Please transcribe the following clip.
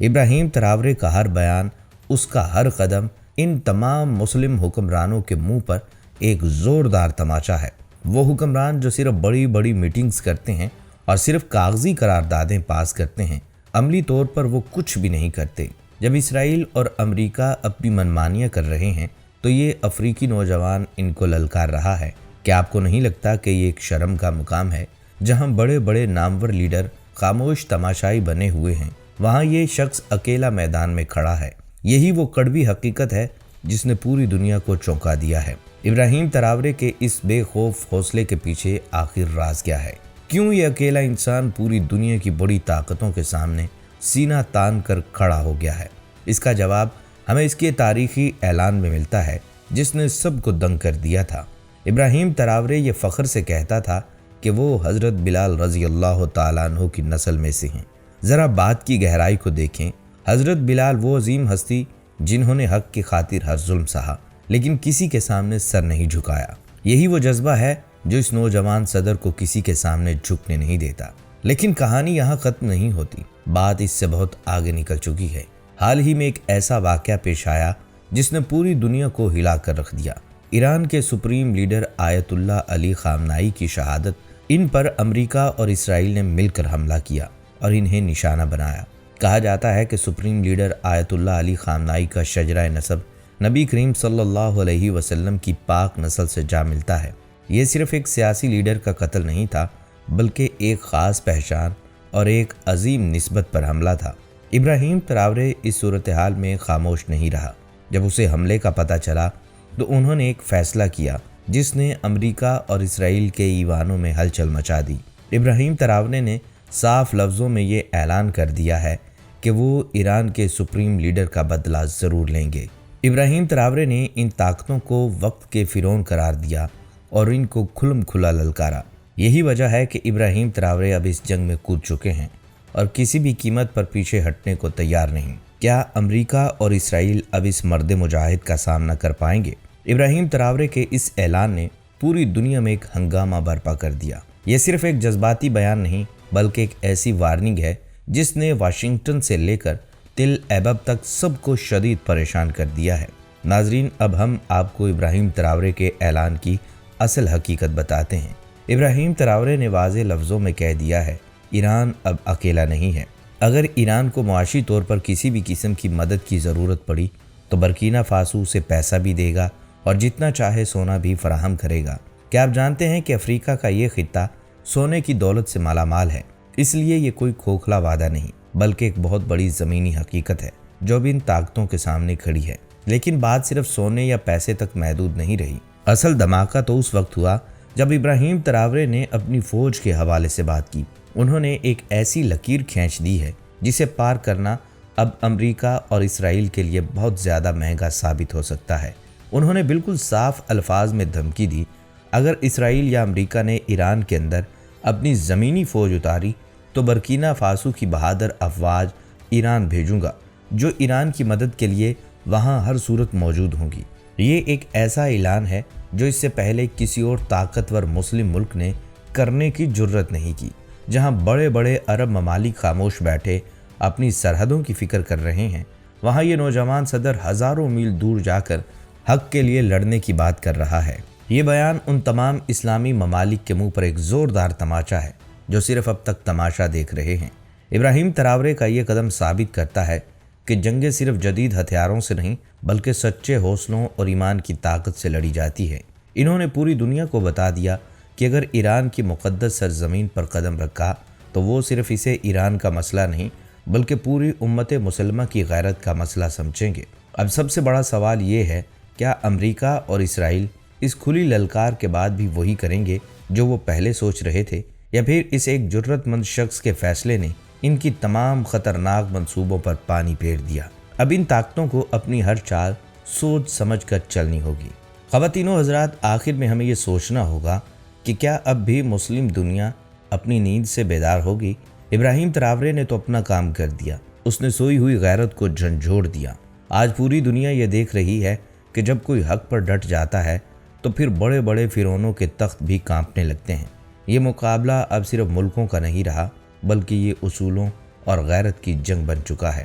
ابراہیم تراورے کا ہر بیان، اس کا ہر قدم ان تمام مسلم حکمرانوں کے منہ پر ایک زوردار تماچا ہے۔ وہ حکمران جو صرف بڑی بڑی میٹنگز کرتے ہیں اور صرف کاغذی قراردادیں پاس کرتے ہیں، عملی طور پر وہ کچھ بھی نہیں کرتے۔ جب اسرائیل اور امریکہ اپنی منمانیاں کر رہے ہیں تو یہ افریقی نوجوان ان کو للکار رہا ہے۔ کیا آپ کو نہیں لگتا کہ یہ ایک شرم کا مقام ہے؟ جہاں بڑے بڑے نامور لیڈر خاموش تماشائی بنے ہوئے ہیں، وہاں یہ شخص اکیلا میدان میں کھڑا ہے۔ یہی وہ کڑوی حقیقت ہے جس نے پوری دنیا کو چونکا دیا ہے۔ ابراہیم تراورے کے اس بے خوف حوصلے کے پیچھے آخر راز کیا ہے؟ کیوں یہ اکیلا انسان پوری دنیا کی بڑی طاقتوں کے سامنے سینہ تان کر کھڑا ہو گیا ہے؟ اس کا جواب ہمیں اس کے تاریخی اعلان میں ملتا ہے جس نے سب کو دنگ کر دیا تھا۔ ابراہیم تراورے یہ فخر سے کہتا تھا کہ وہ حضرت بلال رضی اللہ تعالیٰ عنہ کی نسل میں سے ہیں۔ ذرا بات کی گہرائی کو دیکھیں۔ حضرت بلال وہ عظیم ہستی جنہوں نے حق کی خاطر ہر ظلم سہا لیکن کسی کے سامنے سر نہیں جھکایا۔ یہی وہ جذبہ ہے جو اس نوجوان صدر کو کسی کے سامنے جھکنے نہیں دیتا۔ لیکن کہانی یہاں ختم نہیں ہوتی، بات اس سے بہت آگے نکل چکی ہے۔ حال ہی میں ایک ایسا واقعہ پیش آیا جس نے پوری دنیا کو ہلا کر رکھ دیا۔ ایران کے سپریم لیڈر آیت اللہ علی خامنائی کی شہادت۔ ان پر امریکہ اور اسرائیل نے مل کر حملہ کیا اور انہیں نشانہ بنایا۔ کہا جاتا ہے کہ سپریم لیڈر آیت اللہ علی خامنائی کا شجرہ نسب نبی کریم صلی اللہ علیہ وسلم کی پاک نسل سے جا ملتا ہے۔ یہ صرف ایک سیاسی لیڈر کا قتل نہیں تھا بلکہ ایک خاص پہچان اور ایک عظیم نسبت پر حملہ تھا۔ ابراہیم تراورے اس صورتحال میں خاموش نہیں رہا۔ جب اسے حملے کا پتہ چلا تو انہوں نے ایک فیصلہ کیا جس نے امریکہ اور اسرائیل کے ایوانوں میں ہلچل مچا دی۔ ابراہیم تراورے نے صاف لفظوں میں یہ اعلان کر دیا ہے کہ وہ ایران کے سپریم لیڈر کا بدلہ ضرور لیں گے۔ ابراہیم تراورے نے ان طاقتوں کو وقت کے فرعون قرار دیا اور ان کو کھلم کھلا للکارا۔ یہی وجہ ہے کہ ابراہیم تراورے اب اس جنگ میں کود چکے ہیں اور کسی بھی قیمت پر پیچھے ہٹنے کو تیار نہیں۔ کیا امریکہ اور اسرائیل اب اس مرد مجاہد کا سامنا کر پائیں گے؟ ابراہیم تراورے کے اس اعلان نے پوری دنیا میں ایک ہنگامہ برپا کر دیا۔ یہ صرف ایک جذباتی بیان نہیں بلکہ ایک ایسی وارننگ ہے جس نے واشنگٹن سے لے کر تل ایبب تک سب کو شدید پریشان کر دیا ہے۔ ناظرین، اب ہم آپ کو ابراہیم تراورے کے اعلان کی اصل حقیقت بتاتے ہیں۔ ابراہیم تراورے نے واضح لفظوں میں کہہ دیا ہے، ایران اب اکیلا نہیں ہے۔ اگر ایران کو معاشی طور پر کسی بھی قسم کی مدد کی ضرورت پڑی تو برکینا فاسو اسے پیسہ بھی دے گا اور جتنا چاہے سونا بھی فراہم کرے گا۔ کیا آپ جانتے ہیں کہ افریقہ کا یہ خطہ سونے کی دولت سے مالا مال ہے؟ اس لیے یہ کوئی کھوکھلا وعدہ نہیں بلکہ ایک بہت بڑی زمینی حقیقت ہے جو بھی ان طاقتوں کے سامنے کھڑی ہے۔ لیکن بات صرف سونے یا پیسے تک محدود نہیں رہی۔ اصل دھماکہ تو اس وقت ہوا جب ابراہیم تراورے نے اپنی فوج کے حوالے سے بات کی۔ انہوں نے ایک ایسی لکیر کھینچ دی ہے جسے پار کرنا اب امریکہ اور اسرائیل کے لیے بہت زیادہ مہنگا ثابت ہو سکتا ہے۔ انہوں نے بالکل صاف الفاظ میں دھمکی دی، اگر اسرائیل یا امریکہ نے ایران کے اندر اپنی زمینی فوج اتاری تو برکینا فاسو کی بہادر افواج ایران بھیجوں گا جو ایران کی مدد کے لیے وہاں ہر صورت موجود ہوں گی۔ یہ ایک ایسا اعلان ہے جو اس سے پہلے کسی اور طاقتور مسلم ملک نے کرنے کی جرت نہیں کی۔ جہاں بڑے بڑے عرب ممالک خاموش بیٹھے اپنی سرحدوں کی فکر کر رہے ہیں، وہاں یہ نوجوان صدر ہزاروں میل دور جا کر حق کے لیے لڑنے کی بات کر رہا ہے۔ یہ بیان ان تمام اسلامی ممالک کے منہ پر ایک زوردار تماچا ہے جو صرف اب تک تماشا دیکھ رہے ہیں۔ ابراہیم تراورے کا یہ قدم ثابت کرتا ہے کہ جنگیں صرف جدید ہتھیاروں سے نہیں بلکہ سچے حوصلوں اور ایمان کی طاقت سے لڑی جاتی ہے۔ انہوں نے پوری دنیا کو بتا دیا کہ اگر ایران کی مقدس سرزمین پر قدم رکھا تو وہ صرف اسے ایران کا مسئلہ نہیں بلکہ پوری امت مسلمہ کی غیرت کا مسئلہ سمجھیں گے۔ اب سب سے بڑا سوال یہ ہے، کیا امریکہ اور اسرائیل اس کھلی للکار کے بعد بھی وہی کریں گے جو وہ پہلے سوچ رہے تھے، یا پھر اس ایک جرت مند شخص کے فیصلے نے ان کی تمام خطرناک منصوبوں پر پانی پھیر دیا؟ اب ان طاقتوں کو اپنی ہر چال سوچ سمجھ کر چلنی ہوگی۔ خواتین و حضرات، آخر میں ہمیں یہ سوچنا ہوگا کہ کیا اب بھی مسلم دنیا اپنی نیند سے بیدار ہوگی؟ ابراہیم تراورے نے تو اپنا کام کر دیا، اس نے سوئی ہوئی غیرت کو جھنجھوڑ دیا۔ آج پوری دنیا یہ دیکھ رہی ہے کہ جب کوئی حق پر ڈٹ جاتا ہے تو پھر بڑے بڑے فرعونوں کے تخت بھی کانپنے لگتے ہیں۔ یہ مقابلہ اب صرف ملکوں کا نہیں رہا بلکہ یہ اصولوں اور غیرت کی جنگ بن چکا ہے۔